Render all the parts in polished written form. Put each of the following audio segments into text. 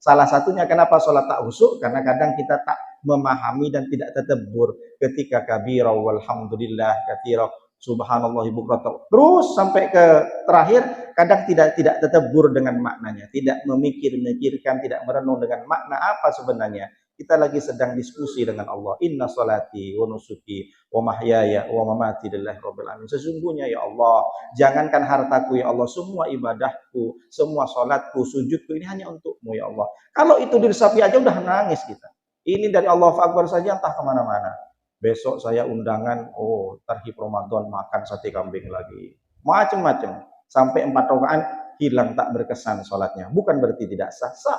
Salah satunya kenapa sholat tak khusyuk? Karena kadang kita tak memahami dan tidak tadabbur ketika kabira walhamdulillah katsira subhanallah bukratan terus sampai ke terakhir kadang tidak tadabbur dengan maknanya, tidak memikirkan, tidak merenung dengan makna apa sebenarnya. Kita lagi sedang diskusi dengan Allah. Inna salati wa nusuki wa mahyaya wa mamati lillahi rabbil alamin. Sesungguhnya ya Allah, jangankan hartaku ya Allah, semua ibadahku, semua salatku, sujudku ini hanya untukmu ya Allah. Kalau itu diresapi aja udah nangis kita. Ini dari Allah Akbar saja entah kemana-mana. Besok saya undangan, oh terhib Ramadan makan sate kambing lagi. Macam-macam. Sampai 4 rakaat hilang tak berkesan sholatnya. Bukan berarti tidak sah, sah.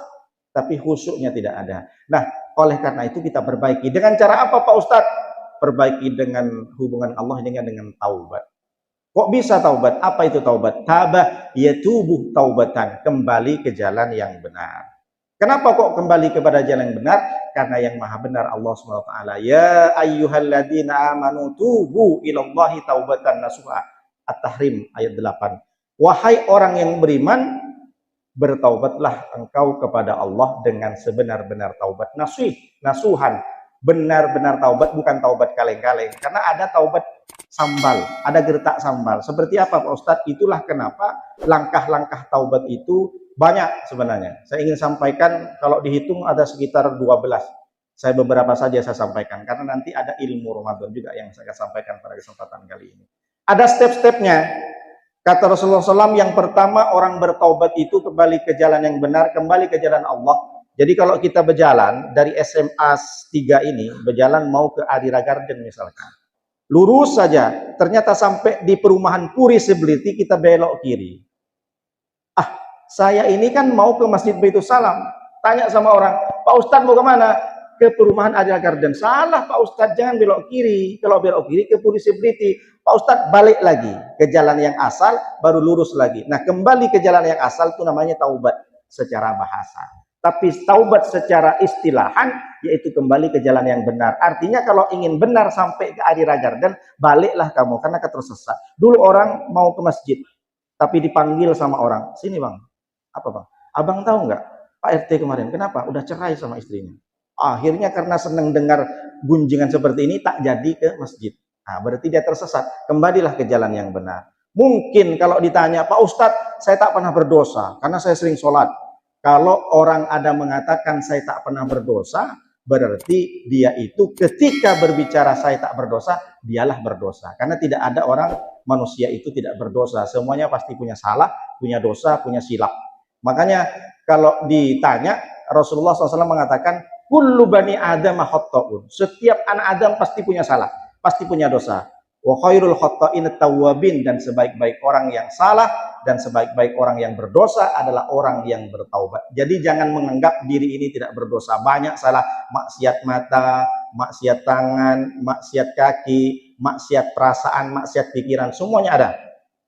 Tapi khusyuknya tidak ada. Nah, oleh karena itu kita perbaiki. Dengan cara apa Pak Ustadz? Perbaiki dengan hubungan Allah dengan taubat. Kok bisa taubat? Apa itu taubat? Tabah yatubu taubatan. Kembali ke jalan yang benar. Kenapa kok kembali kepada jalan yang benar? Karena yang maha benar Allah SWT. Ya ayyuhalladzina amanu tubu ilallahi taubatan nasuha. At-Tahrim ayat 8. Wahai orang yang beriman, bertaubatlah engkau kepada Allah dengan sebenar-benar taubat. Nasuhan. Benar-benar taubat, bukan taubat kaleng-kaleng. Karena ada taubat sambal, ada gertak sambal. Seperti apa Pak Ustadz? Itulah kenapa langkah-langkah taubat itu banyak sebenarnya. Saya ingin sampaikan, kalau dihitung ada sekitar 12. Saya beberapa saja saya sampaikan, karena nanti ada ilmu Ramadan juga yang saya sampaikan pada kesempatan kali ini. Ada step-stepnya. Kata Rasulullah SAW, yang pertama orang bertaubat itu kembali ke jalan yang benar, kembali ke jalan Allah. Jadi kalau kita berjalan dari SMA 3 ini, berjalan mau ke Adira Garden misalkan. Lurus saja, ternyata sampai di perumahan Puri Sebliti kita belok kiri. Ah, saya ini kan mau ke Masjid Baitul Salam. Tanya sama orang, Pak Ustadz mau kemana? Ke perumahan Adira Garden. Salah Pak Ustadz, jangan belok kiri. Kalau belok kiri ke Puri Sebliti. Pak Ustadz balik lagi ke jalan yang asal, baru lurus lagi. Nah, kembali ke jalan yang asal itu namanya taubat secara bahasa. Tapi taubat secara istilahan yaitu kembali ke jalan yang benar. Artinya kalau ingin benar sampai ke Adira Garden, baliklah kamu karena tersesat. Dulu orang mau ke masjid, tapi dipanggil sama orang, sini bang, apa bang? Abang tahu nggak Pak RT kemarin kenapa? Udah cerai sama istrinya. Akhirnya karena senang dengar gunjingan seperti ini tak jadi ke masjid. Nah, berarti dia tersesat. Kembalilah ke jalan yang benar. Mungkin kalau ditanya, Pak Ustadz, saya tak pernah berdosa karena saya sering sholat. Kalau orang ada mengatakan saya tak pernah berdosa, berarti dia itu ketika berbicara saya tak berdosa, dialah berdosa. Karena tidak ada orang manusia itu tidak berdosa. Semuanya pasti punya salah, punya dosa, punya silap. Makanya kalau ditanya, Rasulullah SAW mengatakan, kullu bani Adam khata'un. Setiap anak Adam pasti punya salah, pasti punya dosa. Wa khairul khata'in at-tawwabin, dan sebaik-baik orang yang salah dan sebaik-baik orang yang berdosa adalah orang yang bertaubat. Jadi jangan menganggap diri ini tidak berdosa. Banyak salah, maksiat mata, maksiat tangan, maksiat kaki, maksiat perasaan, maksiat pikiran, semuanya ada.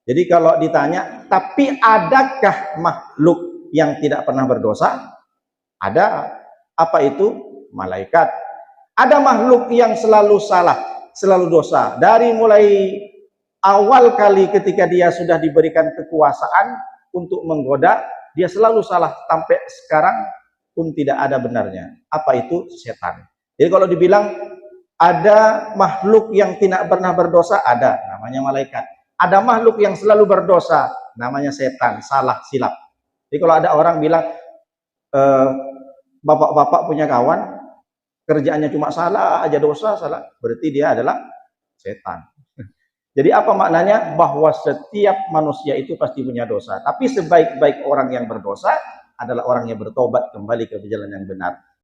Jadi kalau ditanya, tapi adakah makhluk yang tidak pernah berdosa? Ada. Apa itu? Malaikat. Ada makhluk yang selalu salah, selalu dosa. Dari mulai awal kali ketika dia sudah diberikan kekuasaan untuk menggoda, dia selalu salah. Sampai sekarang pun tidak ada benarnya. Apa itu? Setan. Jadi kalau dibilang ada makhluk yang tidak pernah berdosa, ada. Namanya malaikat. Ada makhluk yang selalu berdosa, namanya setan. Salah, silap. Jadi kalau ada orang bilang, bapak-bapak punya kawan, kerjaannya cuma salah aja, dosa, salah, berarti dia adalah setan. Jadi apa maknanya? Bahwa setiap manusia itu pasti punya dosa. Tapi sebaik-baik orang yang berdosa adalah orang yang bertobat kembali ke jalan yang benar.